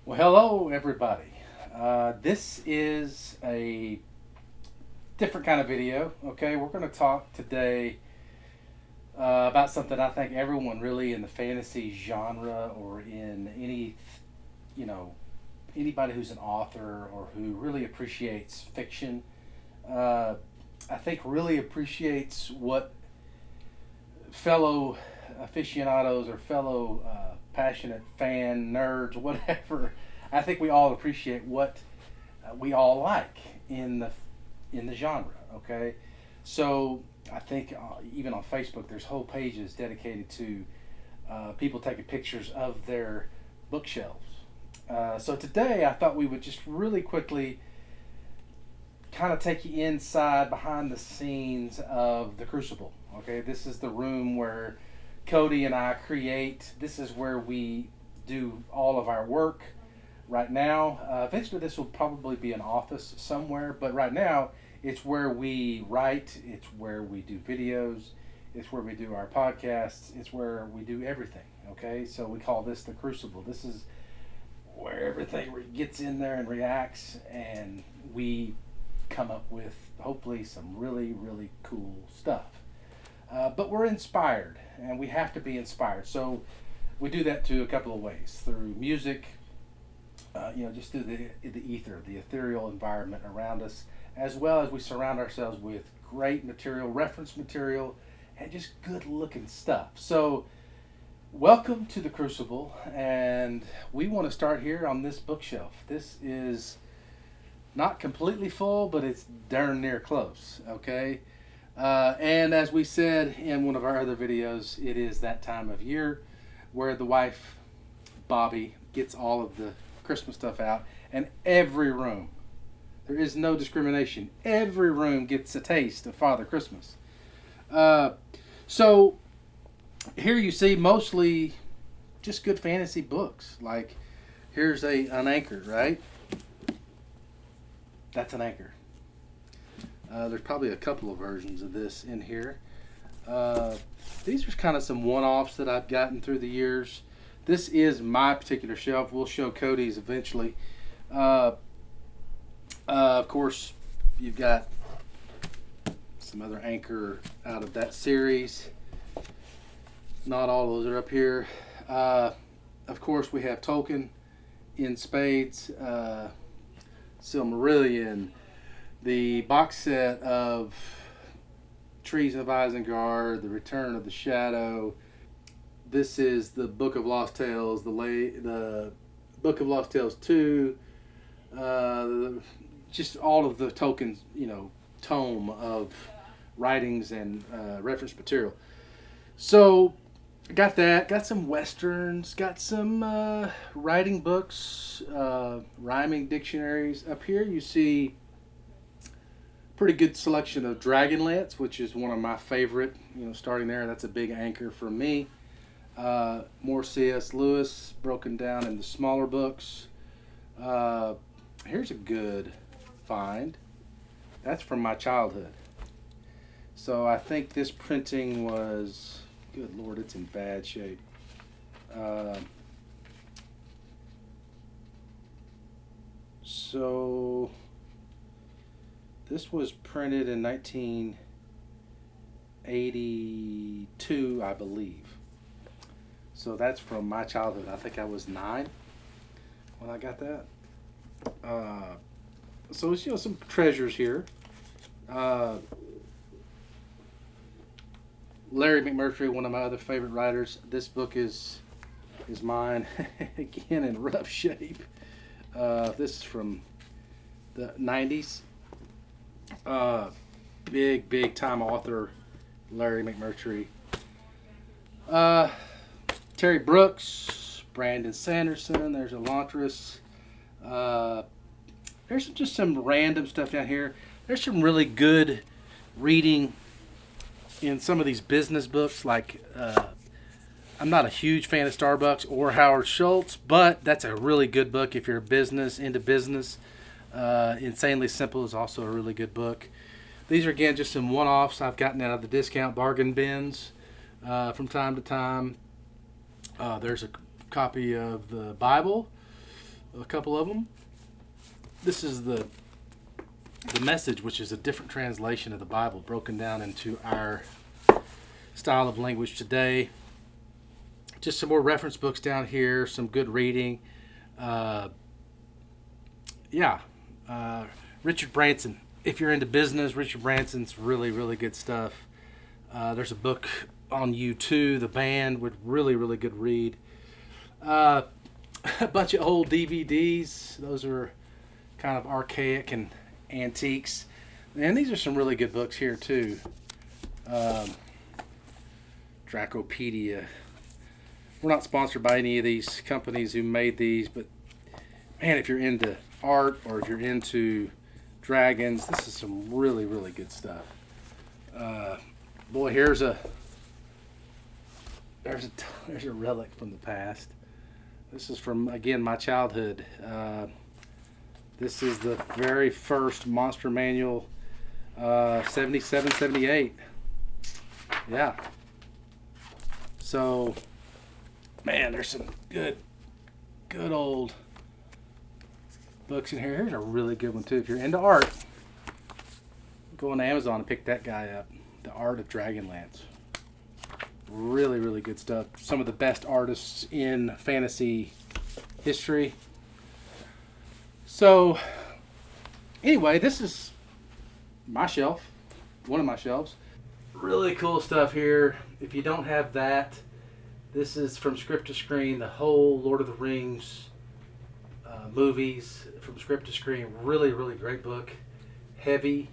Well, hello, everybody. This is a different kind of video. Okay, we're going to talk today about something I think everyone really in the fantasy genre or in any, you know, anybody who's an author or who really appreciates fiction, uh, I think really appreciates what fellow aficionados or fellow passionate fan nerds, whatever. I think we all appreciate what we all like in the genre. Okay, so I think even on Facebook, there's whole pages dedicated to people taking pictures of their bookshelves. So today, I thought we would just really quickly kind of take you inside behind the scenes of the Crucible. Okay, this is the room where Cody and I create. This is where we do all of our work right now. Eventually, this will probably be an office somewhere, but right now, it's where we write, it's where we do videos, it's where we do our podcasts, it's where we do everything. Okay, so we call this the Crucible. This is where everything gets in there and reacts, and we come up with hopefully some really, really cool stuff. But we're inspired, and we have to be inspired. So we do that to a couple of ways through music, just through the ether, the ethereal environment around us, as well as we surround ourselves with great material, reference material, and just good looking stuff. So, welcome to the Crucible, and we want to start here on this bookshelf. This is not completely full, but it's darn near close. Okay, and as we said in one of our other videos, it is that time of year where the wife, Bobby, gets all of the Christmas stuff out, and every room, there is no discrimination. Every room gets a taste of Father Christmas. Uh, so here you see mostly just good fantasy books. Like here's an anchor, right? That's an anchor. There's probably a couple of versions of this in here. These are kind of some one-offs that I've gotten through the years. This is my particular shelf. We'll show Cody's eventually. Of course, you've got some other anchor out of that series. Not all of those are up here. Of course, we have Tolkien in spades, Silmarillion, the box set of Trees of Isengard, The Return of the Shadow. This is the Book of Lost Tales, the Book of Lost Tales 2, just all of the Tolkien, tome of writings and reference material. So, got that. Got some westerns. Got some writing books, rhyming dictionaries. Up here, you see pretty good selection of Dragonlance, which is one of my favorite. Starting there, that's a big anchor for me. More C.S. Lewis broken down into smaller books. Here's a good find. That's from my childhood. So I think this printing was, good Lord, it's in bad shape. So this was printed in 1982, I believe. So that's from my childhood. I think I was 9 when I got that. So it's some treasures here. Larry McMurtry, one of my other favorite writers. This book is mine again in rough shape. This is from the 90s. Big time author, Larry McMurtry. Terry Brooks, Brandon Sanderson. There's Elantris. There's just some random stuff down here. There's some really good reading in some of these business books. Like, I'm not a huge fan of Starbucks or Howard Schultz, but that's a really good book if you're into business. Insanely Simple is also a really good book. These are, again, just some one-offs I've gotten out of the discount bargain bins from time to time. There's a copy of the Bible. a couple of them. This is the Message, which is a different translation of the Bible, broken down into our style of language today. Just some more reference books down here, some good reading. Richard Branson. If you're into business, Richard Branson's really, really good stuff. There's a book on U2, the band, with really, really good read. A bunch of old DVDs. Those are kind of archaic and antiques. And these are some really good books here, too. Dracopedia. We're not sponsored by any of these companies who made these, but man, if you're into art or if you're into dragons, this is some really, really good stuff. Boy, there's a relic from the past. This is from, again, my childhood. This is the very first Monster Manual, 77, 78. Yeah. So, man, there's some good old books in here. Here's a really good one, too. If you're into art, go on Amazon and pick that guy up. The Art of Dragonlance. Really, really good stuff. Some of the best artists in fantasy history. So, anyway, this is my shelf. One of my shelves. Really cool stuff here. If you don't have that, this is from script to screen. The whole Lord of the Rings movies from script to screen. Really, really great book. Heavy.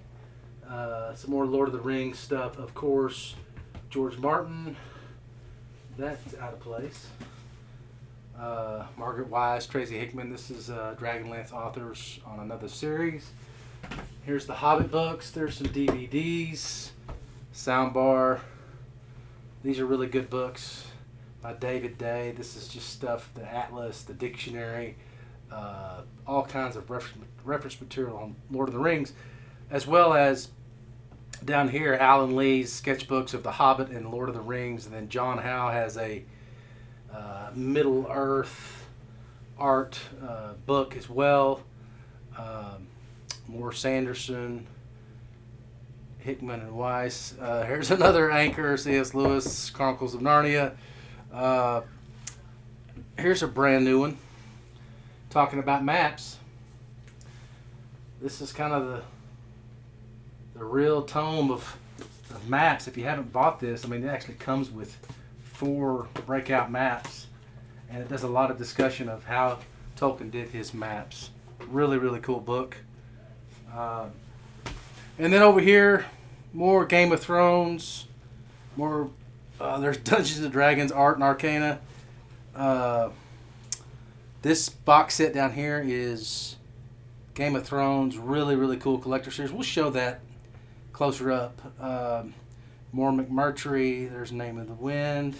Some more Lord of the Rings stuff, of course. George Martin. That's out of place. Margaret Wise, Tracy Hickman. This is Dragonlance authors on another series. Here's the Hobbit books. There's some DVDs. Soundbar. These are really good books by David Day. This is just stuff, the Atlas, the dictionary, all kinds of reference material on Lord of the Rings, as well as down here, Alan Lee's sketchbooks of The Hobbit and Lord of the Rings, and then John Howe has a Middle Earth art book as well. More Sanderson, Hickman, and Weiss. Here's another anchor, C.S. Lewis, Chronicles of Narnia. Here's a brand new one, talking about maps. This is kind of the real tome of maps. If you haven't bought this, I mean, it actually comes with 4 breakout maps, and it does a lot of discussion of how Tolkien did his maps. Really, really cool book. And then over here, more Game of Thrones, more, there's Dungeons and Dragons, Art and Arcana. This box set down here is Game of Thrones, really, really cool collector series. We'll show that closer up. More McMurtry, there's Name of the Wind.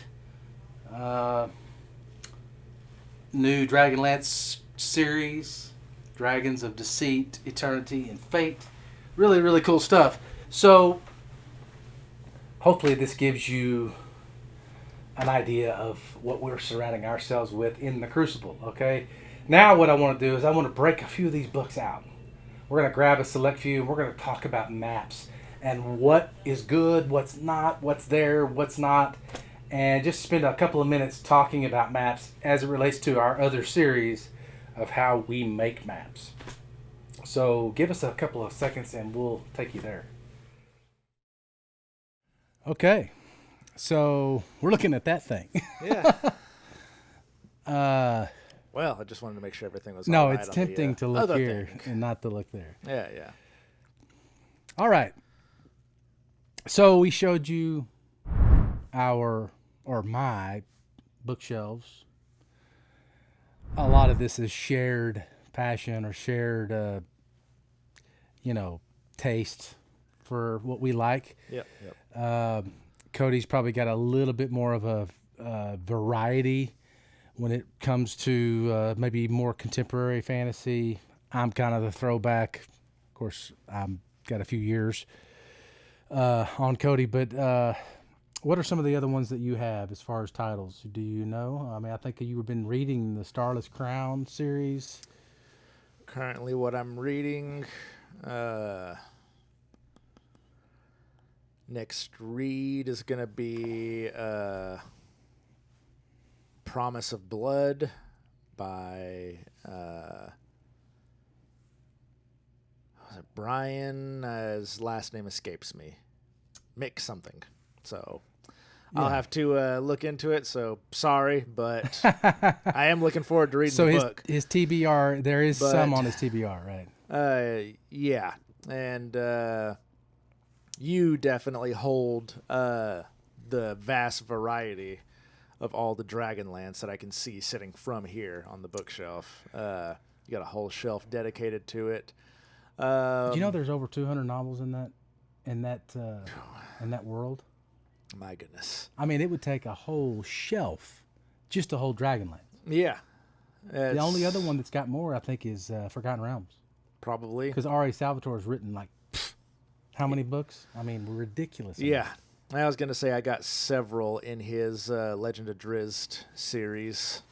New Dragonlance series, Dragons of Deceit, Eternity, and Fate. Really, really cool stuff. So, hopefully this gives you an idea of what we're surrounding ourselves with in the Crucible, okay? Now what I want to do is I want to break a few of these books out. We're going to grab a select few, and we're going to talk about maps and what is good, what's not, what's there, what's not, and just spend a couple of minutes talking about maps as it relates to our other series of how we make maps. So give us a couple of seconds and we'll take you there. Okay, so we're looking at that thing. Yeah. Well, I just wanted to make sure everything was no, all right. it's tempting to look here thing. and not to look there. Yeah, yeah. All right. So we showed you my bookshelves. A lot of this is shared passion or shared, taste for what we like. Yep. Cody's probably got a little bit more of a variety when it comes to maybe more contemporary fantasy. I'm kind of the throwback. Of course, I've got a few years on Cody, but what are some of the other ones that you have as far as titles? Do you know? I mean, I think you've been reading the Starless Crown series. Currently, what I'm reading, next read is going to be Promise of Blood by was it Brian? His last name escapes me. Mick something. So I'll have to look into it. So sorry, but I am looking forward to reading the book. His TBR, there is some on his TBR, right? Yeah. And you definitely hold the vast variety of all the Dragonlance that I can see sitting from here on the bookshelf. You got a whole shelf dedicated to it. Do you know there's over 200 novels in that world? My goodness. I mean, it would take a whole shelf just to hold Dragonlance. Yeah. The only other one that's got more, I think, is Forgotten Realms. Probably. Because R.A. Salvatore has written, like, how many books? I mean, ridiculous. Yeah. I was going to say I got several in his Legend of Drizzt series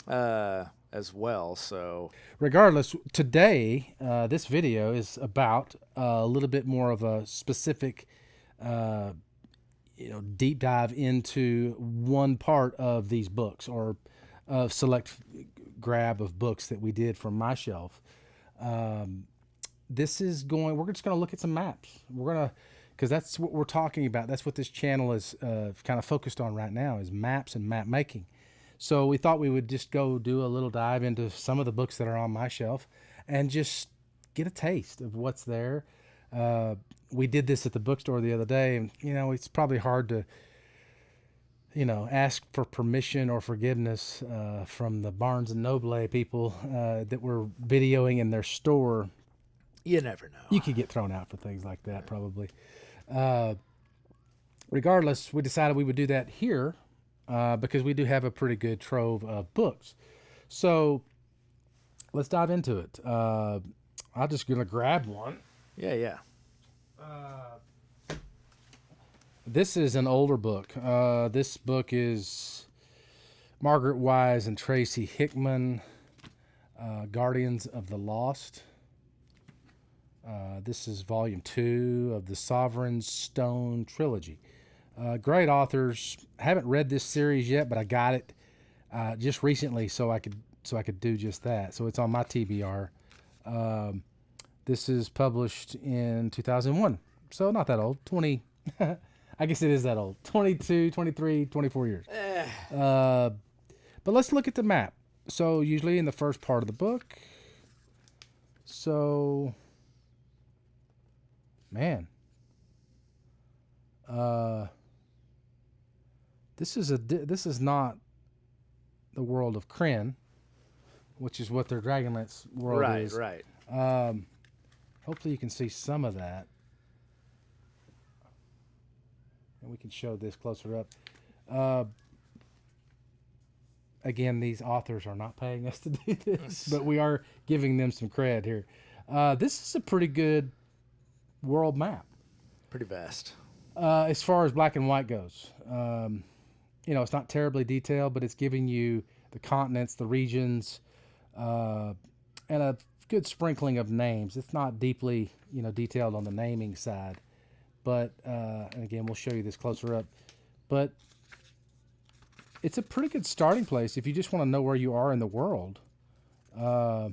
as well. So, regardless, today, this video is about a little bit more of a specific deep dive into one part of these books, or a select grab of books that we did from my shelf. We're just going to look at some maps. Because that's what we're talking about. That's what this channel is kind of focused on right now, is maps and map making. So we thought we would just go do a little dive into some of the books that are on my shelf and just get a taste of what's there. We did this at the bookstore the other day, and it's probably hard to ask for permission or forgiveness from the Barnes and Noble people that were videoing in their store. You never know. You could get thrown out for things like that, probably. Regardless, we decided we would do that here because we do have a pretty good trove of books. So let's dive into it. I'm just going to grab one. Yeah. This is an older book. This book is Margaret Wise and Tracy Hickman, Guardians of the Lost. This is volume 2 of the Sovereign Stone Trilogy. Great authors. I haven't read this series yet, but I got it just recently, so I could do just that. So it's on my TBR. This is published in 2001, so not that old. 20. I guess it is that old. 22, 23, 24 years. But let's look at the map. So usually in the first part of the book. So. Man, this is not the world of Krynn, which is what their Dragonlance world is. Right. Hopefully you can see some of that, and we can show this closer up. Again, these authors are not paying us to do this, but we are giving them some cred here. This is a pretty good world map. Pretty vast. As far as black and white goes. It's not terribly detailed, but it's giving you the continents, the regions, and a good sprinkling of names. It's not deeply, detailed on the naming side, but, and again, we'll show you this closer up, but it's a pretty good starting place if you just want to know where you are in the world. I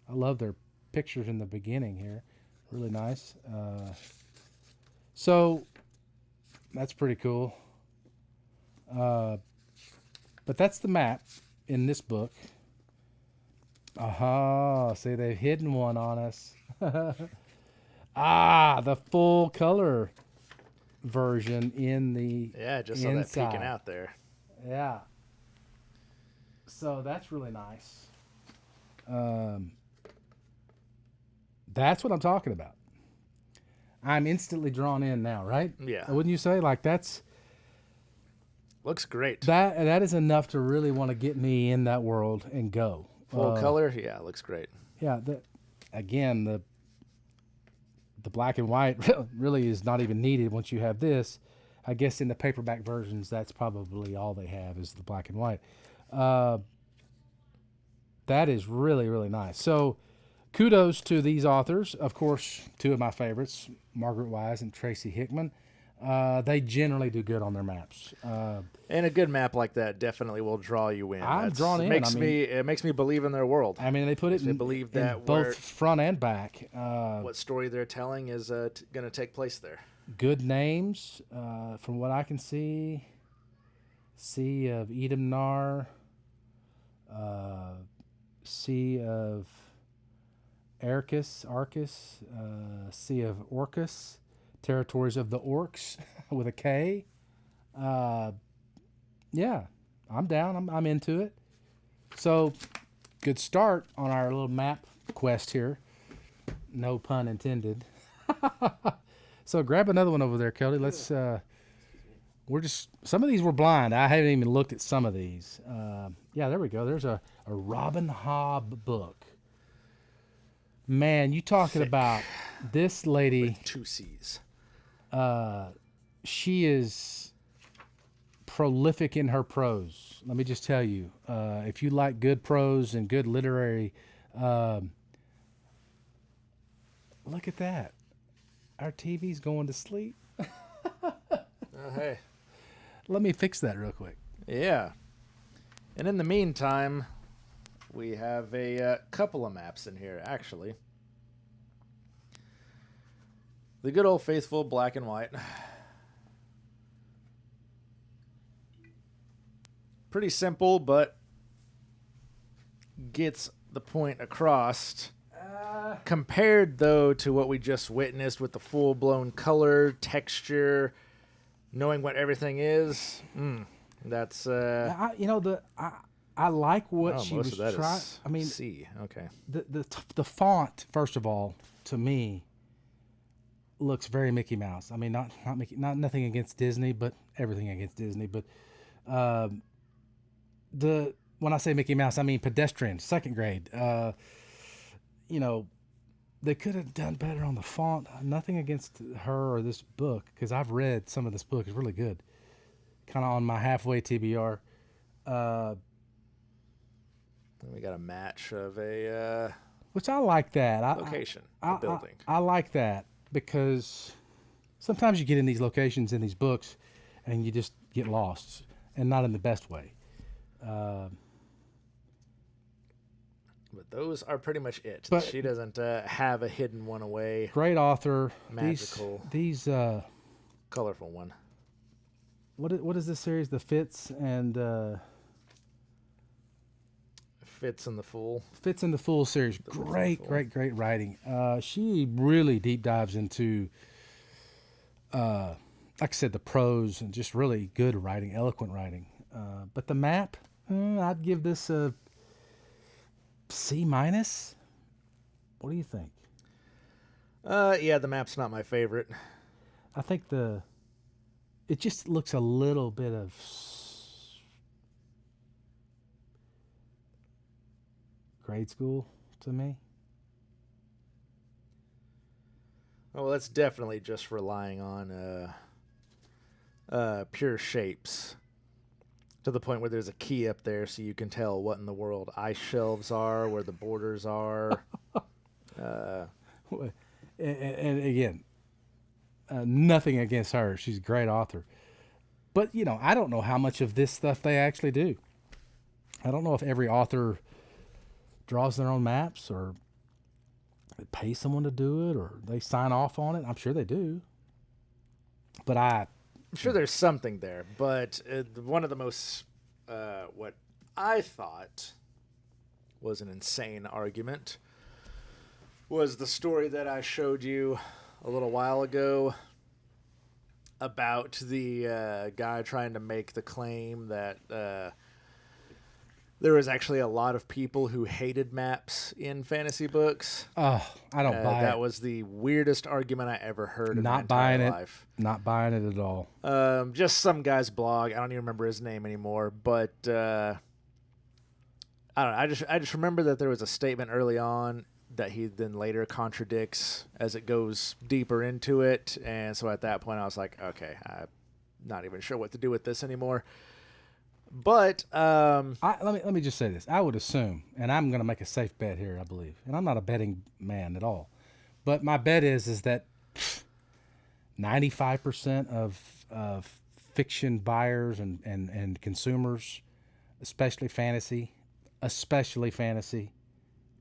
love their pictures in the beginning here. Really nice. So that's pretty cool. But that's the map in this book. Aha, see, they've hidden one on us. The full color version in the just inside. Saw that peeking out there. Yeah. So that's really nice. That's what I'm talking about. I'm instantly drawn in now, right? Yeah. Wouldn't you say? Like, that's... Looks great. That is enough to really want to get me in that world and go. Full color? Yeah, looks great. Yeah. The black and white really is not even needed once you have this. I guess in the paperback versions, that's probably all they have is the black and white. Uh, that is really, really nice. So kudos to these authors. Of course, two of my favorites, Margaret Wise and Tracy Hickman. They generally do good on their maps. And a good map like that definitely will draw you in. I'm drawn in. It makes me believe in their world. I mean, they put it in, believe in that both front and back. What story they're telling is going to take place there. Good names, from what I can see. Sea of Edamnar, Sea of Arcus, Sea of Orcus, Territories of the Orcs with a K. Yeah, I'm down. I'm into it. So, good start on our little map quest here. No pun intended. So grab another one over there, Cody. Let's. Some of these were blind. I haven't even looked at some of these. Yeah, there we go. There's a Robin Hobb book. Man, you talking about this lady? With 2 C's. She is prolific in her prose. Let me just tell you, if you like good prose and good literary, look at that. Our TV's going to sleep. Oh, hey. Let me fix that real quick. Yeah. And in the meantime, we have a couple of maps in here, actually. The good old faithful black and white. Pretty simple, but gets the point across. Compared, though, to what we just witnessed with the full-blown color, texture, knowing what everything is, that's... I like what she was trying. I mean, C. Okay. The font, first of all, to me, looks very Mickey Mouse. I mean, not nothing against Disney, but everything against Disney. But when I say Mickey Mouse, I mean pedestrian, second grade. They could have done better on the font. Nothing against her or this book, because I've read some of this book. It's really good. Kind of on my halfway TBR. We got a match of a which I like that. location, a building. I like that because sometimes you get in these locations in these books and you just get lost, and not in the best way. But those are pretty much it. But she doesn't have a hidden one away. Great author. Magical. These colorful one. What is this series? The Fitz and Fitz and the Fool. Fitz and the Fool series. Great writing. She really deep dives into, like I said, the prose and just really good writing, eloquent writing. But the map, I'd give this a C-. What do you think? Yeah, the map's not my favorite. I think it just looks a little bit of grade school to me. Oh, well, that's definitely just relying on pure shapes. To the point where there's a key up there so you can tell what in the world ice shelves are, where the borders are. And again, nothing against her. She's a great author. But, I don't know how much of this stuff they actually do. I don't know if every author draws their own maps or they pay someone to do it or they sign off on it. I'm sure they do. But I'm sure there's something there, but one of the most, what I thought was an insane argument was the story that I showed you a little while ago about the guy trying to make the claim that there was actually a lot of people who hated maps in fantasy books. Oh, I don't buy it. That was the weirdest argument I ever heard in my entire life. Not buying it at all. Just some guy's blog. I don't even remember his name anymore. But I don't know. I just remember that there was a statement early on that he then later contradicts as it goes deeper into it. And so at that point, I was like, okay, not even sure what to do with this anymore. But Let me just say this. I would assume, and I'm going to make a safe bet here, I believe, and I'm not a betting man at all, but my bet is that 95% of fiction buyers and consumers, especially fantasy,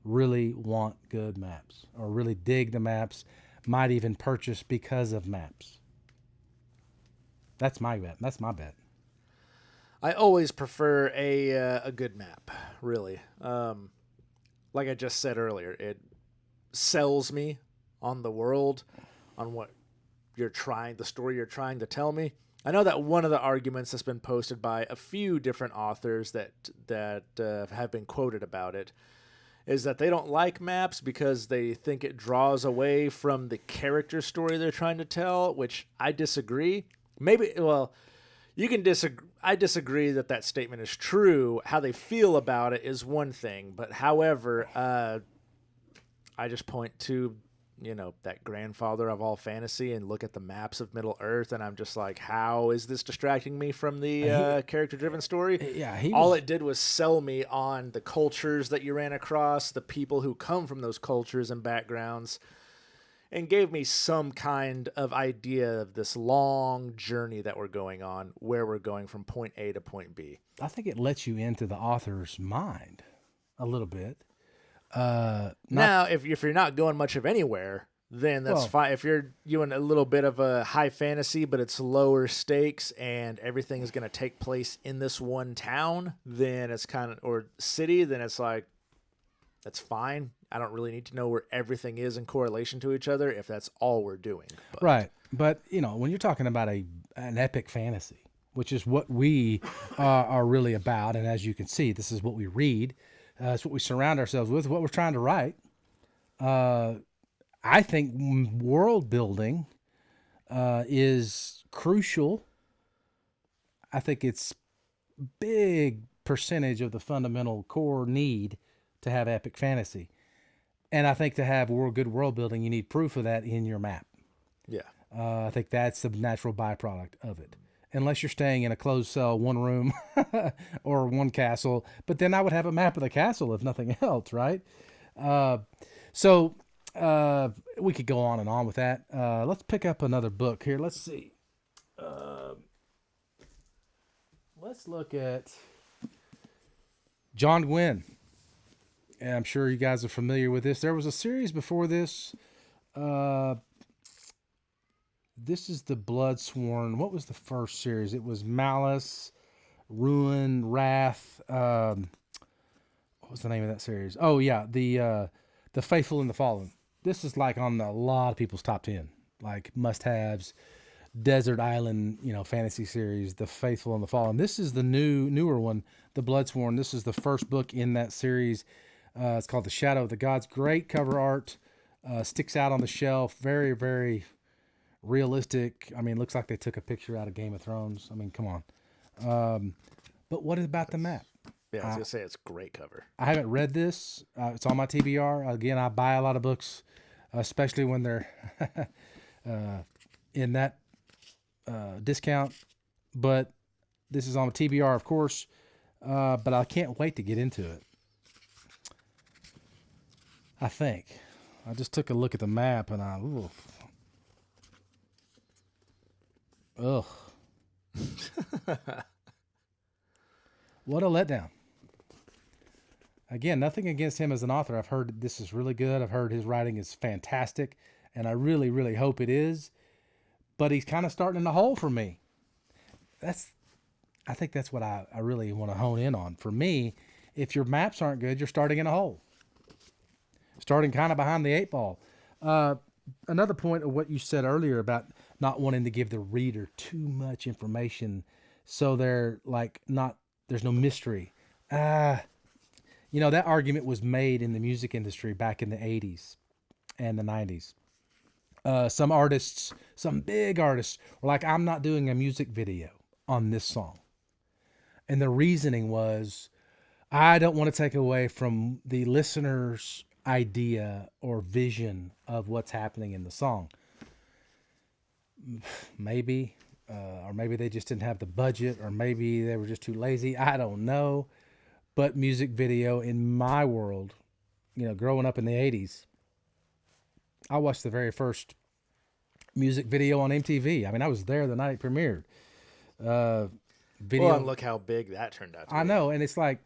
really want good maps or really dig the maps, might even purchase because of maps. That's my bet. I always prefer a good map, really. Like I just said earlier, it sells me on the world, on what the story you're trying to tell me. I know that one of the arguments that's been posted by a few different authors that have been quoted about it is that they don't like maps because they think it draws away from the character story they're trying to tell, which I disagree. You can disagree. I disagree that statement is true. How they feel about it is one thing, but however, I just point to, that grandfather of all fantasy and look at the maps of Middle Earth, and I'm just like, how is this distracting me from the character-driven story? Yeah, all it did was sell me on the cultures that you ran across, the people who come from those cultures and backgrounds, and gave me some kind of idea of this long journey that we're going on, where we're going from point A to point B. I think it lets you into the author's mind a little bit. Now, if you're not going much of anywhere, then that's fine. If you're doing a little bit of a high fantasy, but it's lower stakes and everything is going to take place in this one town, then it's or city, then it's like, that's fine. I don't really need to know where everything is in correlation to each other if that's all we're doing. Right. But, when you're talking about an epic fantasy, which is what we are really about, and as you can see, this is what we read. It's what we surround ourselves with, what we're trying to write. I think world building is crucial. I think it's big percentage of the fundamental core need to have epic fantasy. And I think to have good world building, you need proof of that in your map. Yeah. I think that's the natural byproduct of it. Unless you're staying in a closed cell, one room, or one castle. But then I would have a map of the castle, if nothing else, right? So we could go on and on with that. Let's pick up another book here. Let's see. Let's look at John Gwynne. And I'm sure you guys are familiar with this. There was a series before this. This is the Bloodsworn. What was the first series? It was Malice, Ruin, Wrath. What was the name of that series? Oh yeah, the Faithful and the Fallen. This is like on a lot of people's top 10, like must-haves. Desert Island, fantasy series, The Faithful and the Fallen. This is the newer one, The Bloodsworn. This is the first book in that series. It's called The Shadow of the Gods. Great cover art. Sticks out on the shelf. Very, very realistic. I mean, looks like they took a picture out of Game of Thrones. I mean, come on. But what about the map? Yeah, I was going to say it's a great cover. I haven't read this. It's on my TBR. Again, I buy a lot of books, especially when they're in that discount. But this is on the TBR, of course. But I can't wait to get into it. I think. I just took a look at the map and ugh. What a letdown. Again, nothing against him as an author. I've heard this is really good. I've heard his writing is fantastic, and I really, really hope it is. But he's kind of starting in the hole for me. I think that's what I really want to hone in on. For me, if your maps aren't good, you're starting in a hole. Starting kind of behind the eight ball. Another point of what you said earlier about not wanting to give the reader too much information, so there's no mystery. That argument was made in the music industry back in the 80s and the 90s. Some big artists were like, I'm not doing a music video on this song. And the reasoning was, I don't want to take away from the listener's idea or vision of what's happening in the song. Maybe. or maybe they just didn't have the budget, or maybe they were just too lazy. I don't know. But music video in my world, growing up in the 80s, I watched the very first music video on MTV. I mean, I was there the night it premiered. Video. Well, and look how big that turned out to be. I know, and it's like,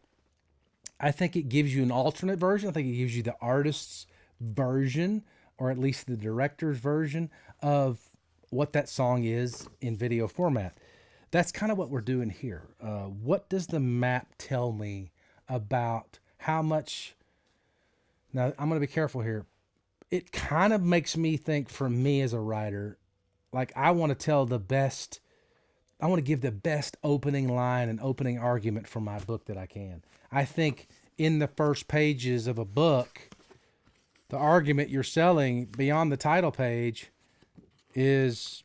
I think it gives you an alternate version. I think it gives you the artist's version, or at least the director's version of what that song is in video format. That's kind of what we're doing here. What does the map tell me about how much? Now, I'm going to be careful here. It kind of makes me think, for me as a writer, like I want to tell the best, I want to give the best opening line and opening argument for my book that I can. I think in the first pages of a book, the argument you're selling beyond the title page is,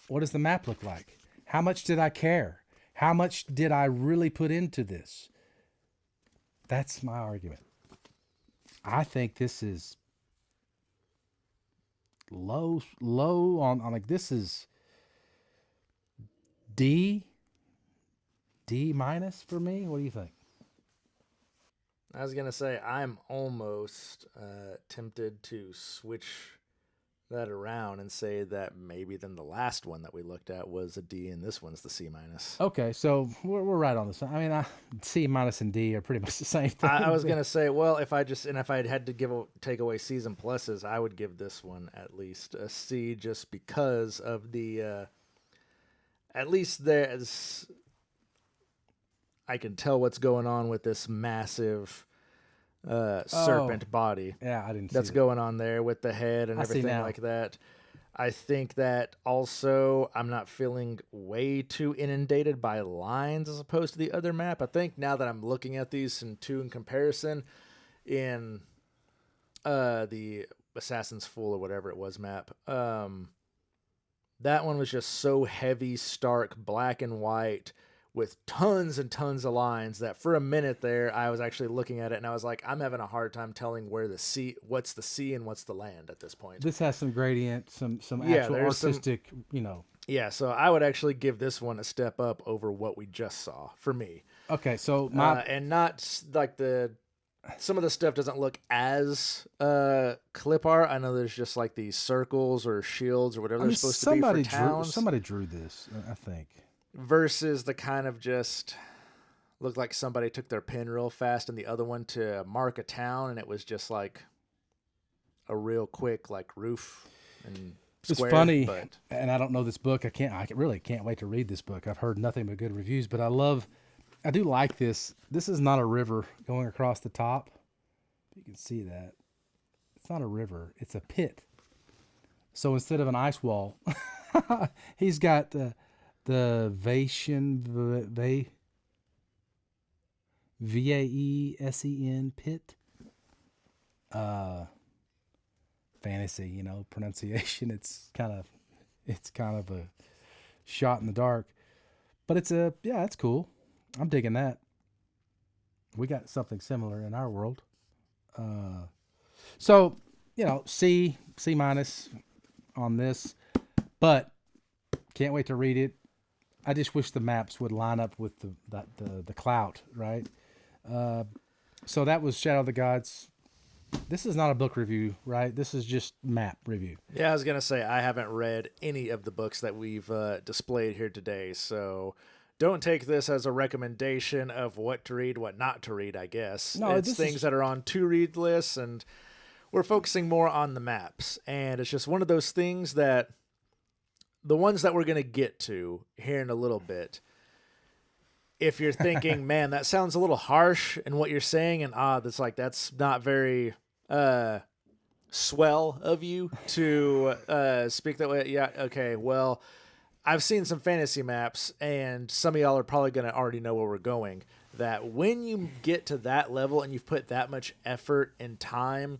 what does the map look like? How much did I care? How much did I really put into this? That's my argument. I think this is low on like, this is D minus for me. What do you think? I was going to say, I'm almost tempted to switch that around and say that maybe then the last one that we looked at was a D and this one's the C minus. Okay, so we're right on this. I mean, C minus and D are pretty much the same thing. I was going to say, well, if I had to take away C's and pluses, I would give this one at least a C, just because of the, at least there's, I can tell what's going on with this massive serpent body. Yeah, I didn't see that's that. going on there with the head and everything like that. I think that also I'm not feeling way too inundated by lines as opposed to the other map. I think now that I'm looking at these in comparison, in the Assassin's Fool or whatever it was map, that one was just so heavy, stark, black and white, with tons and tons of lines, that for a minute there, I was actually looking at it and I was like, I'm having a hard time telling what's the sea and what's the land at this point. This has some gradient, some actual artistic, Yeah, so I would actually give this one a step up over what we just saw for me. Okay, so and not like some of the stuff doesn't look as clip art. I know there's just like these circles or shields or whatever they're supposed to be for towns. Somebody drew this, I think. Versus the kind of just looked like somebody took their pen real fast and the other one to mark a town, and it was just like a real quick like roof and square. It's funny, but and I don't know this book. I really can't wait to read this book. I've heard nothing but good reviews, but I do like this. This is not a river going across the top. You can see that. It's not a river. It's a pit. So instead of an ice wall, he's got the Vaesen pit. Fantasy, pronunciation. It's kind of a shot in the dark, but it's cool. I'm digging that. We got something similar in our world. So, C minus on this, but can't wait to read it. I just wish the maps would line up with the clout, right? So that was Shadow of the Gods. This is not a book review, right? This is just map review. Yeah, I was going to say, I haven't read any of the books that we've displayed here today, so don't take this as a recommendation of what to read, what not to read, I guess. No, it's things that are on to-read lists, and we're focusing more on the maps. And it's just one of those things that the ones that we're going to get to here in a little bit, if you're thinking, man, that sounds a little harsh in what you're saying, and that's not very swell of you to speak that way. Yeah, okay, well, I've seen some fantasy maps, and some of y'all are probably going to already know where we're going, that when you get to that level and you've put that much effort and time,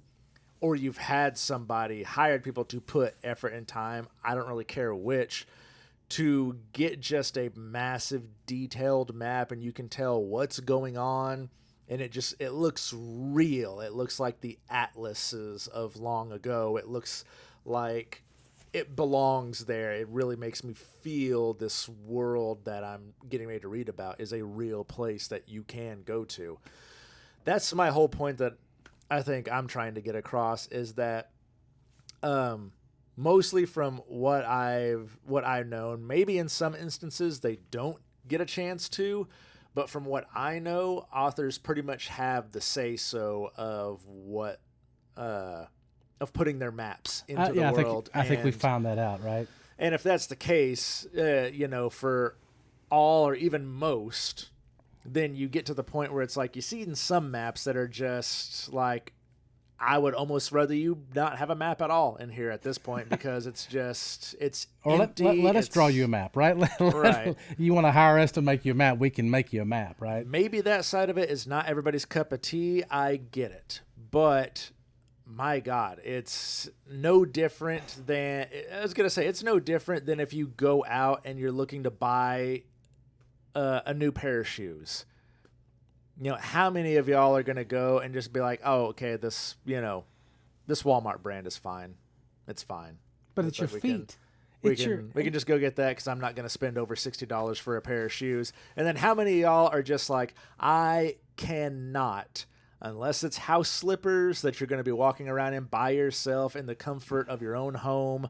or you've had somebody, hired people to put effort and time, I don't really care which, to get just a massive detailed map, and you can tell what's going on, and it looks real. It looks like the atlases of long ago. It looks like it belongs there. It really makes me feel this world that I'm getting ready to read about is a real place that you can go to. That's my whole point that I think I'm trying to get across, is that mostly from what I've known, maybe in some instances they don't get a chance to, but from what I know, authors pretty much have the say-so of what of putting their maps into the world. I think we found that out, right? And if that's the case, for all or even most, then you get to the point where it's like you see in some maps that are just like, I would almost rather you not have a map at all in here at this point, because it's empty. Let us draw you a map, right? Right. You want to hire us to make you a map, we can make you a map, right? Maybe that side of it is not everybody's cup of tea. I get it. But my God, it's no different than, it's no different than if you go out and you're looking to buy a new pair of shoes. How many of y'all are going to go and just be like, oh, okay, this Walmart brand is fine. It's fine. But it's your feet. We can just go get that because I'm not going to spend over $60 for a pair of shoes. And then how many of y'all are just like, I cannot, unless it's house slippers that you're going to be walking around in by yourself in the comfort of your own home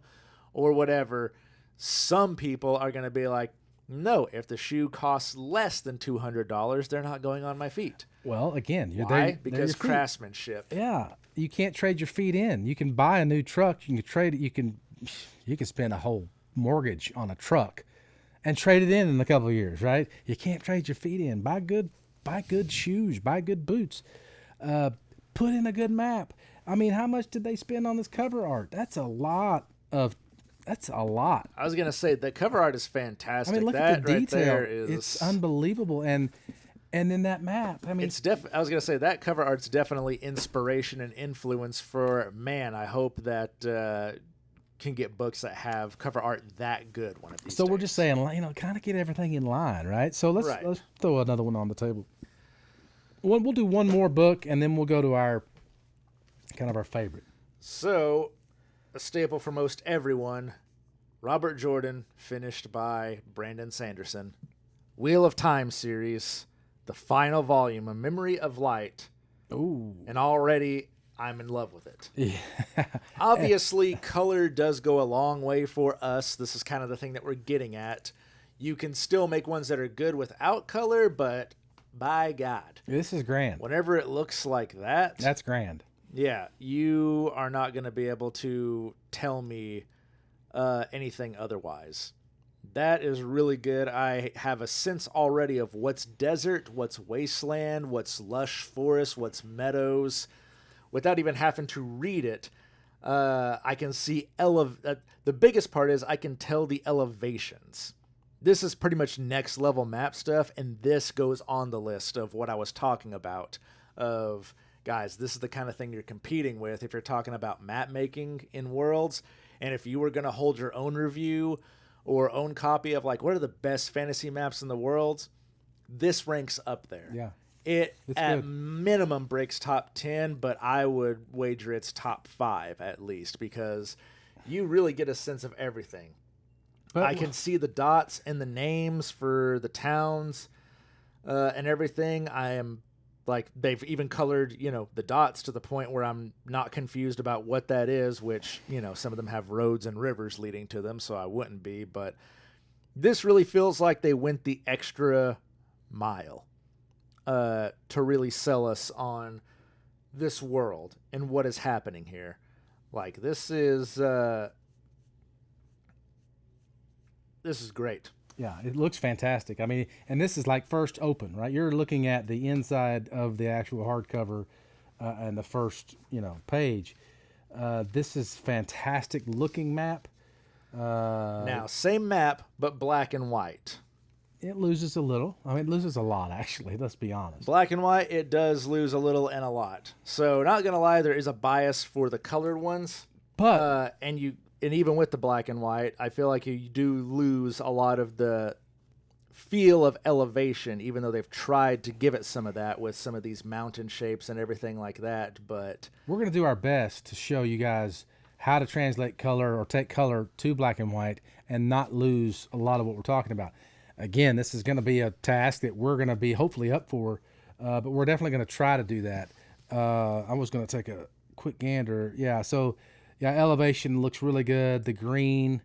or whatever. Some people are going to be like, no, if the shoe costs less than $200, they're not going on my feet. Well, again, why? Because craftsmanship. Yeah, you can't trade your feet in. You can buy a new truck. You can trade it. You can spend a whole mortgage on a truck and trade it in a couple of years, right? You can't trade your feet in. Buy good shoes. Buy good boots. Put in a good map. I mean, how much did they spend on this cover art? That's a lot. I was going to say, the cover art is fantastic. I mean, look that at the right detail. there is... It's unbelievable. And in that map, I mean... I was going to say, that cover art's definitely inspiration and influence for, man, I hope that can get books that have cover art that good one of these days. We're just saying, kind of get everything in line, right? So let's throw another one on the table. We'll do one more book, and then we'll go to our favorite. So... a staple for most everyone, Robert Jordan, finished by Brandon Sanderson. Wheel of Time series, the final volume, A Memory of Light. Ooh. And already I'm in love with it. Yeah. Obviously, color does go a long way for us. This is kind of the thing that we're getting at. You can still make ones that are good without color, but by God. This is grand. Whenever it looks like that. That's grand. Yeah, you are not going to be able to tell me anything otherwise. That is really good. I have a sense already of what's desert, what's wasteland, what's lush forest, what's meadows. Without even having to read it, I can see the biggest part is I can tell the elevations. This is pretty much next level map stuff, and this goes on the list of what I was talking about of... guys, this is the kind of thing you're competing with if you're talking about map making in Worlds. And if you were going to hold your own review or own copy of what are the best fantasy maps in the world, this ranks up there. Yeah. It's at good. Minimum breaks top 10, but I would wager it's top 5 at least, because you really get a sense of everything. But I can see the dots and the names for the towns and everything. They've even colored, the dots to the point where I'm not confused about what that is, which, some of them have roads and rivers leading to them, so I wouldn't be. But this really feels like they went the extra mile to really sell us on this world and what is happening here. This is great. Yeah, it looks fantastic. I mean, and this is first open, right? You're looking at the inside of the actual hardcover and the first, page. This is fantastic looking map. Now, same map, but black and white. It loses a little. I mean, it loses a lot, actually. Let's be honest. Black and white, it does lose a little and a lot. So, not going to lie, there is a bias for the colored ones. But... And even with the black and white, I feel like you do lose a lot of the feel of elevation, even though they've tried to give it some of that with some of these mountain shapes and everything like that. But we're going to do our best to show you guys how to translate color or take color to black and white and not lose a lot of what we're talking about. Again, this is going to be a task that we're going to be hopefully up for, but we're definitely going to try to do that. I was going to take a quick gander. Yeah, so elevation looks really good. The green,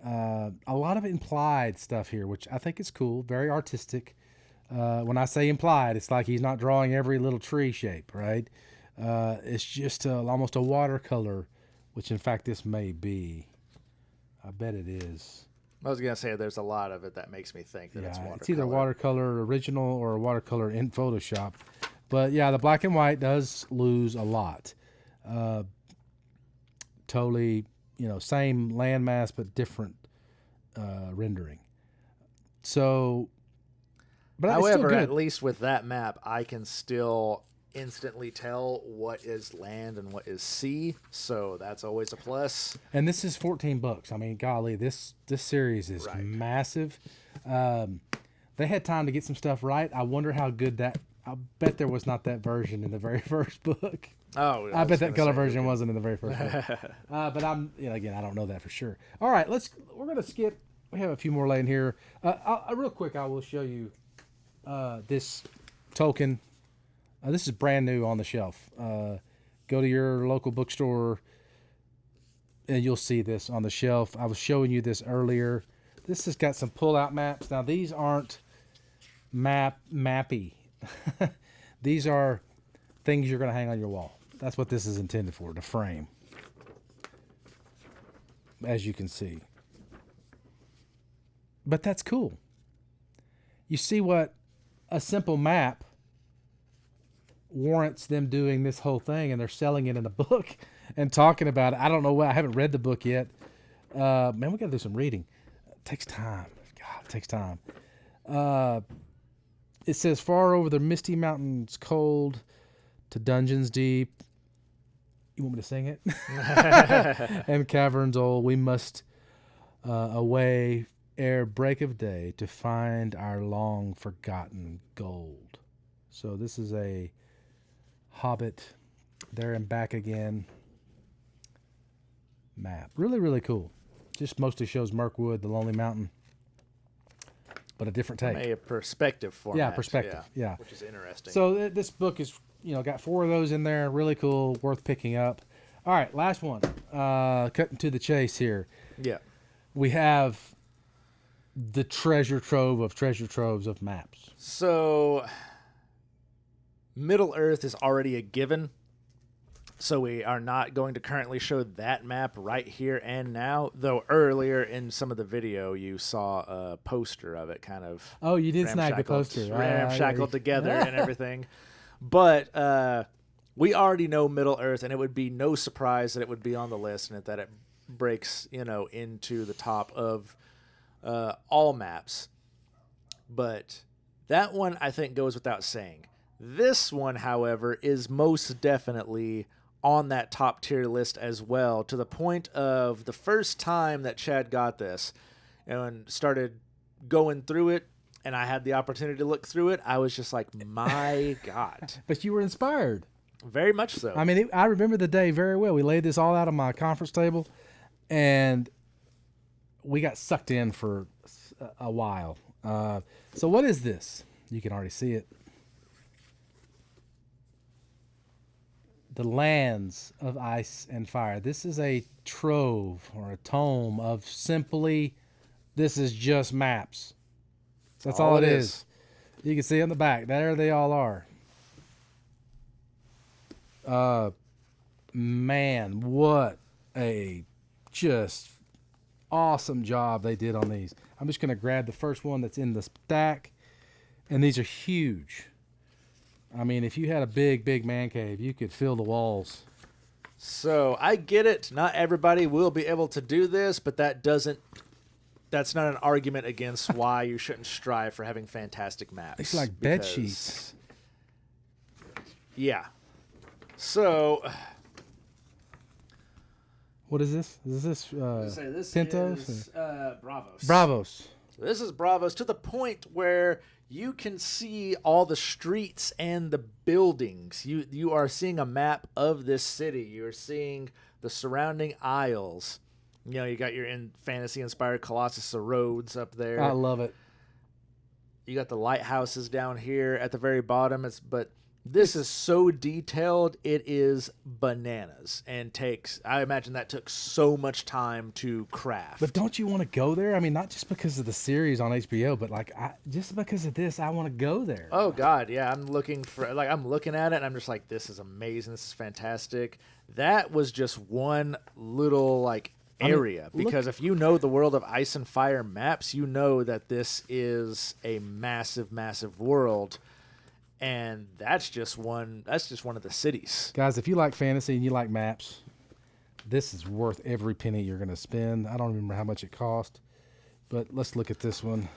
a lot of implied stuff here, which I think is cool, very artistic. When I say implied, it's like he's not drawing every little tree shape, right? It's just almost a watercolor, which in fact this may be. I bet it is. I was gonna say there's a lot of it that makes me think that it's watercolor. It's either watercolor original or watercolor in Photoshop. But yeah, the black and white does lose a lot. Totally, same landmass but different rendering. So, but however, it's still at least with that map, I can still instantly tell what is land and what is sea, so that's always a plus. And this is 14 books. I mean, golly, this series is massive. They had time to get some stuff right. I wonder how good that. I bet there was not that version in the very first book. Oh, I bet that color version wasn't in the very first book. But I'm, again, I don't know that for sure. All right, we're gonna skip. We have a few more laying here. Real quick, I will show you this token. This is brand new on the shelf. Go to your local bookstore and you'll see this on the shelf. I was showing you this earlier. This has got some pull-out maps. Now, these aren't mappy. These are things you're going to hang on your wall. That's what this is intended for, to frame, as you can see. But that's cool. You see what a simple map warrants them doing this whole thing, and they're selling it in a book and talking about it. I don't know why. I haven't read the book yet. Man, we got to do some reading. It takes time. God, it takes time. It says, far over the misty mountains cold to dungeons deep. You want me to sing it? And caverns old, we must away ere break of day to find our long forgotten gold. So this is a Hobbit, there and back again map. Really, really cool. Just mostly shows Mirkwood, the Lonely Mountain, but a different take. A perspective format. Yeah, perspective. Yeah. Which is interesting. So this book is, got 4 of those in there. Really cool, worth picking up. All right, last one. Cutting to the chase here. Yeah. We have the treasure troves of maps. So Middle Earth is already a given, so we are not going to currently show that map right here and now, though earlier in some of the video you saw a poster of it kind of you did snag the poster. Ramshackled together and everything. But we already know Middle Earth, and it would be no surprise that it would be on the list and that it breaks into the top of all maps. But that one I think goes without saying. This one, however, is most definitely on that top tier list as well, to the point of the first time that Chad got this and started going through it, and I had the opportunity to look through it, I was just like, my God. But you were inspired. Very much so. I mean, I remember the day very well. We laid this all out on my conference table, and we got sucked in for a while. So what is this? You can already see it. The Lands of Ice and Fire. This is a trove or a tome of simply, this is just maps. That's all it is. You can see on the back. There they all are. Man, what a just awesome job they did on these. I'm just going to grab the first one that's in the stack. And these are huge. I mean, if you had a big man cave, you could fill the walls. So I get it. Not everybody will be able to do this, but that's not an argument against why you shouldn't strive for having fantastic maps. It's like bed sheets. Yeah. So what is this? Is this this Pintos? Is Bravos. Bravos. This is Bravos, to the point where you can see all the streets and the buildings. You are seeing a map of this city. You are seeing the surrounding isles. You know, you got your fantasy-inspired Colossus of Rhodes up there. I love it. You got the lighthouses down here at the very bottom. But this is so detailed, it is bananas, and I imagine that took so much time to craft. But don't you want to go there? I mean, not just because of the series on HBO, but like just because of this, I want to go there. Oh God, yeah. I'm looking at it, and I'm just like, this is amazing. This is fantastic. That was just one little area, because if you know the world of Ice and Fire maps, you know that this is a massive, massive world. And that's just one of the cities. Guys, if you like fantasy and you like maps, this is worth every penny you're going to spend. I don't remember how much it cost, but let's look at this one.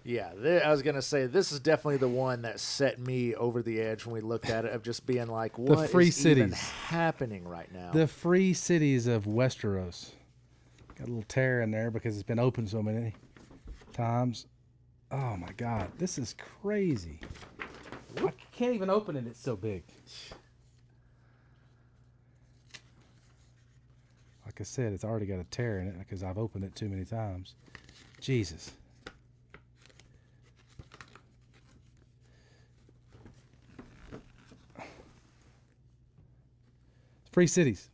Yeah, I was going to say, this is definitely the one that set me over the edge when we looked at it, of just being like, what is even happening right now? The free cities of Westeros. Got a little tear in there because it's been open so many times. Oh, my God. This is crazy. I can't even open it. It's so big. Like I said, it's already got a tear in it because I've opened it too many times. Jesus. Free cities.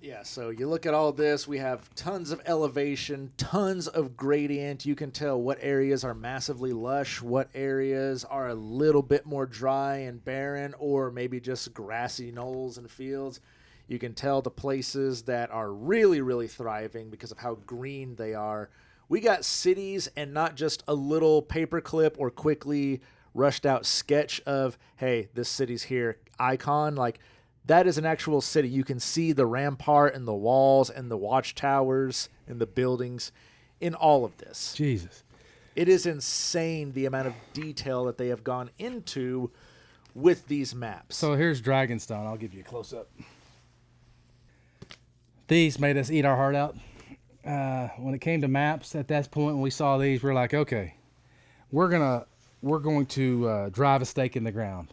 Yeah, so you look at all this, we have tons of elevation, tons of gradient. You can tell what areas are massively lush, what areas are a little bit more dry and barren, or maybe just grassy knolls and fields. You can tell the places that are really, really thriving because of how green they are. We got cities, and not just a little paperclip or quickly rushed out sketch of, hey, this city's here, icon. That is an actual city. You can see the rampart and the walls and the watchtowers and the buildings in all of this. Jesus. It is insane the amount of detail that they have gone into with these maps. So here's Dragonstone. I'll give you a close-up. These made us eat our heart out. When it came to maps, at that point when we saw these, we're like, okay, we're going to drive a stake in the ground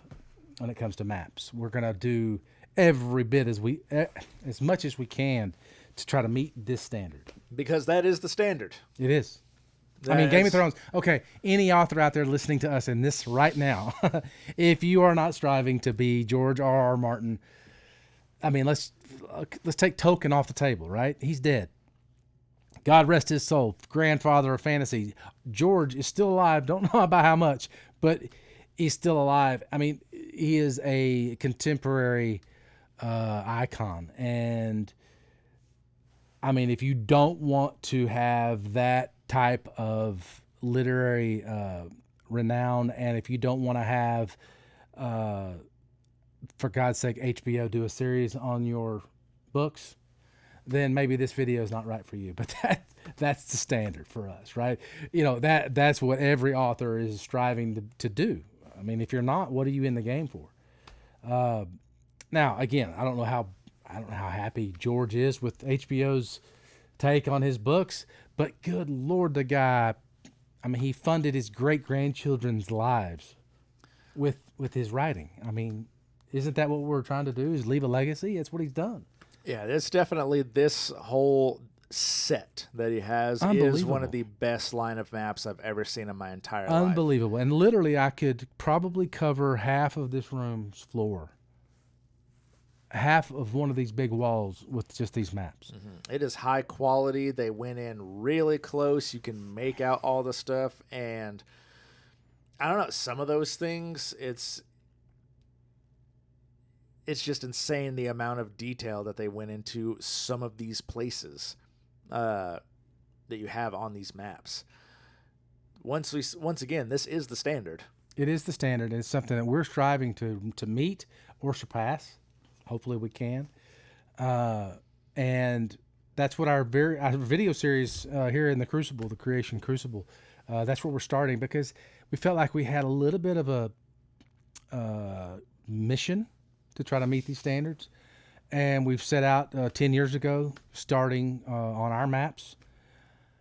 when it comes to maps. We're going to do every bit as much as we can to try to meet this standard, because that is the standard. It is. I mean, Game of Thrones. Okay, any author out there listening to us in this right now, if you are not striving to be George R.R. Martin, I mean, let's take Tolkien off the table, right? He's dead. God rest his soul, grandfather of fantasy. George is still alive. Don't know about how much, but he's still alive. I mean, he is a contemporary icon. And I mean, if you don't want to have that type of literary renown, and if you don't want to have, for God's sake, HBO do a series on your books, then maybe this video is not right for you. But that's the standard for us, right? You know, that's what every author is striving to do. I mean, if you're not, what are you in the game for? Now, again, I don't know how happy George is with HBO's take on his books, but good Lord, the guy, I mean, he funded his great-grandchildren's lives with his writing. I mean, isn't that what we're trying to do, is leave a legacy? That's what he's done. Yeah, it's definitely, this whole set that he has is one of the best line of maps I've ever seen in my entire life. Unbelievable. And literally, I could probably cover half of this room's floor, half of one of these big walls with just these maps. Mm-hmm. It is high quality. They went in really close. You can make out all the stuff. And I don't know, some of those things, it's just insane the amount of detail that they went into some of these places that you have on these maps. Once again, this is the standard. It is the standard. It's something that we're striving to meet or surpass. Hopefully we can. And that's what our video series here in the Crucible, the Creation Crucible, that's where we're starting, because we felt like we had a little bit of a mission to try to meet these standards. And we've set out 10 years ago, starting on our maps.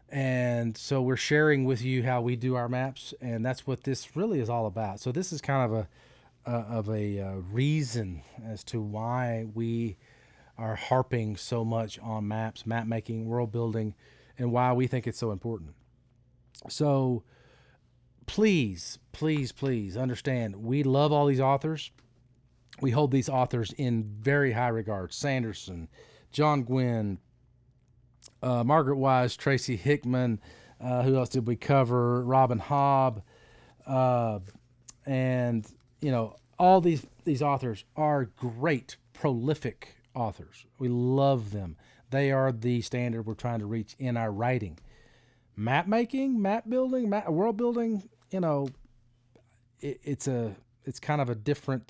And so we're sharing with you how we do our maps, and that's what this really is all about. So this is kind of a reason as to why we are harping so much on maps, map making, world building, and why we think it's so important. So please, please, please understand, we love all these authors. We hold these authors in very high regard. Sanderson, John Gwynne, Margaret Wise, Tracy Hickman, who else did we cover? Robin Hobb, and all these authors are great, prolific authors. We love them. They are the standard we're trying to reach in our writing. Map making, map building, world building. It's kind of a different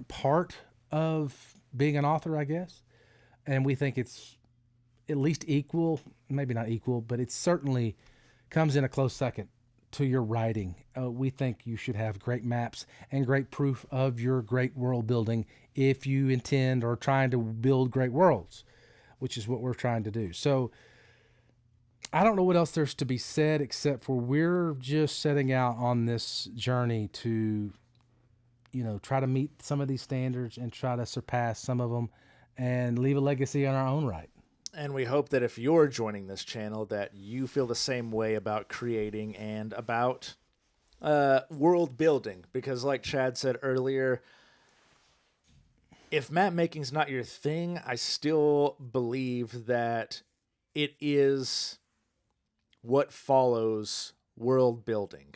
part of being an author, I guess. And we think it's at least equal, maybe not equal, but it certainly comes in a close second to your writing. We think you should have great maps and great proof of your great world building if you intend or trying to build great worlds, which is what we're trying to do. So I don't know what else there's to be said except for we're just setting out on this journey to, try to meet some of these standards and try to surpass some of them and leave a legacy in our own right. And we hope that if you're joining this channel that you feel the same way about creating and about world building. Because like Chad said earlier, if map making's not your thing, I still believe that it is what follows world building.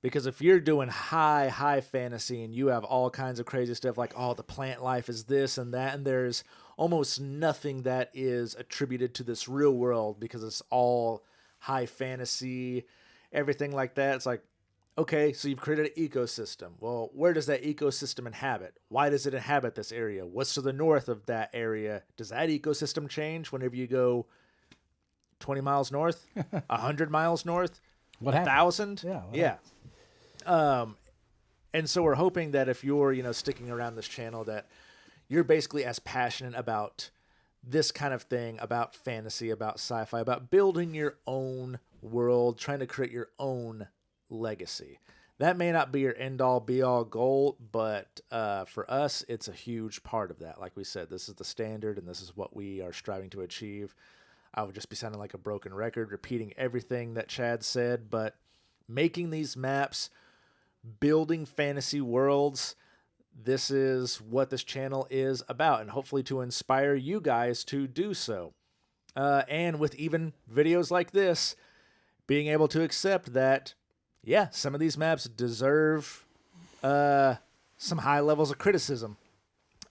Because if you're doing high fantasy and you have all kinds of crazy stuff like, the plant life is this and that, and there's almost nothing that is attributed to this real world because it's all high fantasy, everything like that. It's like, okay, so you've created an ecosystem. Well, where does that ecosystem inhabit? Why does it inhabit this area? What's to the north of that area? Does that ecosystem change whenever you go 20 miles north, 100 miles north, 1,000? Yeah. And so we're hoping that if you're, sticking around this channel, that you're basically as passionate about this kind of thing, about fantasy, about sci-fi, about building your own world, trying to create your own legacy. That may not be your end-all, be-all goal, but for us, it's a huge part of that. Like we said, this is the standard, and this is what we are striving to achieve. I would just be sounding like a broken record, repeating everything that Chad said, but making these maps, building fantasy worlds, this is what this channel is about, and hopefully to inspire you guys to do so. And with even videos like this, being able to accept that, some of these maps deserve some high levels of criticism,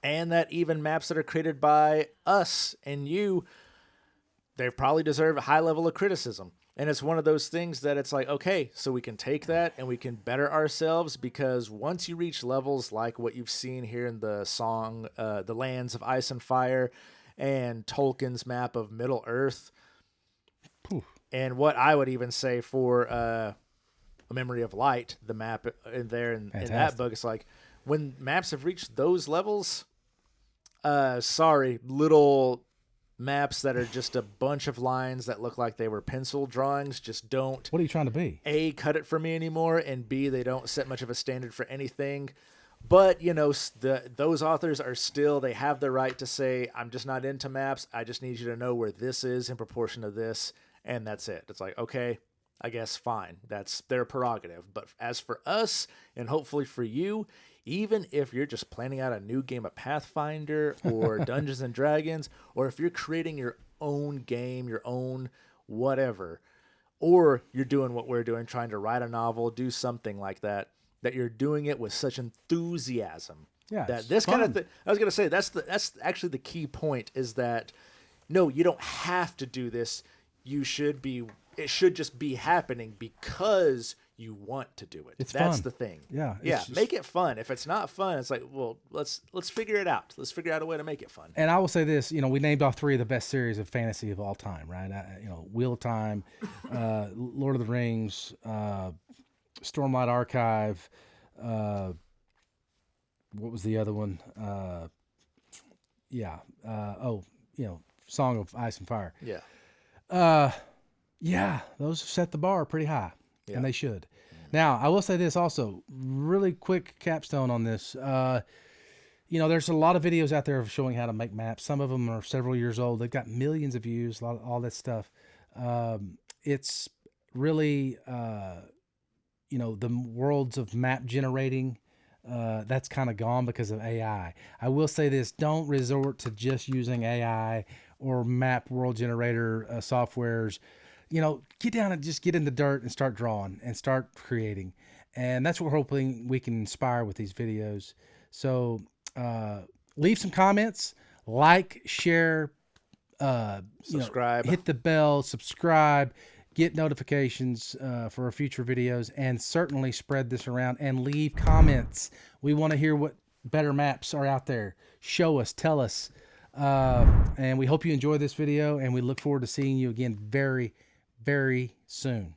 and that even maps that are created by us and you, they probably deserve a high level of criticism. And it's one of those things that it's like, okay, so we can take that and we can better ourselves, because once you reach levels like what you've seen here in the song, The Lands of Ice and Fire, and Tolkien's map of Middle Earth, and what I would even say for A Memory of Light, the map in there in that book, it's like, when maps have reached those levels, little maps that are just a bunch of lines that look like they were pencil drawings just don't. What are you trying to be? A, cut it for me anymore, and B, they don't set much of a standard for anything. But, those authors are still, they have the right to say, I'm just not into maps. I just need you to know where this is in proportion to this, and that's it. It's like, okay, I guess fine. That's their prerogative. But as for us, and hopefully for you, even if you're just planning out a new game of Pathfinder or Dungeons and Dragons, or if you're creating your own game, your own whatever, or you're doing what we're doing, trying to write a novel, do something like that, that you're doing it with such enthusiasm. Yeah, that this kind of thing, I was going to say, that's actually the key point, is that, no, you don't have to do this. It should just be happening because you want to do it. That's fun. the thing. Yeah. Make it fun. If it's not fun, it's like, well, let's figure it out. Let's figure out a way to make it fun. And I will say this, we named off 3 of the best series of fantasy of all time, right? Wheel of Time, Lord of the Rings, Stormlight Archive, what was the other one? Song of Ice and Fire. Yeah. Those set the bar pretty high. And they should. Now, I will say this also, really quick capstone on this. there's a lot of videos out there of showing how to make maps. Some of them are several years old. They've got millions of views, all that stuff. It's really, the worlds of map generating, that's kind of gone because of AI. I will say this, don't resort to just using AI or map world generator softwares. Get down and just get in the dirt and start drawing and start creating. And that's what we're hoping we can inspire with these videos. So leave some comments, like, share, Subscribe. hit the bell, subscribe, get notifications for our future videos, and certainly spread this around and leave comments. We want to hear what better maps are out there. Show us, tell us. And we hope you enjoy this video, and we look forward to seeing you again very, very soon.